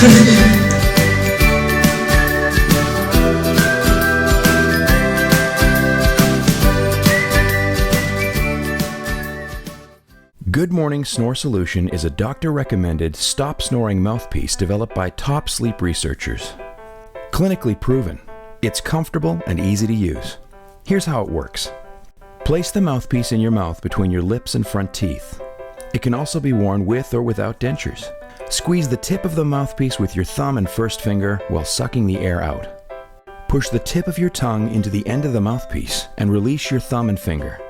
Good Morning Snore Solution is a doctor-recommended stop snoring mouthpiece developed by top sleep researchers. Clinically proven, it's comfortable and easy to use. Here's how it works. Place the mouthpiece in your mouth between your lips and front teeth. It can also be worn with or without dentures. Squeeze the tip of the mouthpiece with your thumb and first finger while sucking the air out. Push the tip of your tongue into the end of the mouthpiece and release your thumb and finger.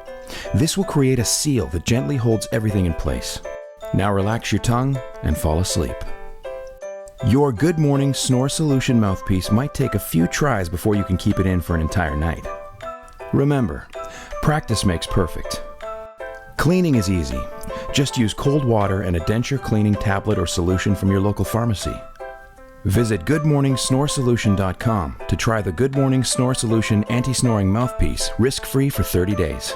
This will create a seal that gently holds everything in place. Now relax your tongue and fall asleep. Your Good Morning Snore Solution mouthpiece might take a few tries before you can keep it in for an entire night. Remember, practice makes perfect. Cleaning is easy. Just use cold water and a denture cleaning tablet or solution from your local pharmacy. Visit goodmorningsnoresolution.com to try the Good Morning Snore Solution anti-snoring mouthpiece risk-free for 30 days.